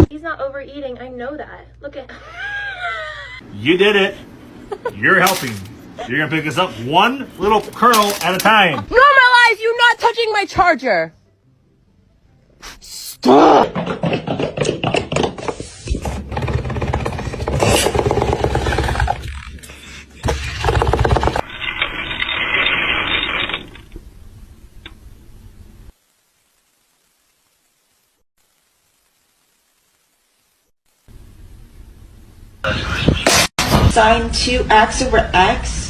He's not overeating. I know that. Look at. You did it. You're helping. You're gonna pick this up one little kernel at a time. Normalize you not touching my charger. Stop. Sine 2x over x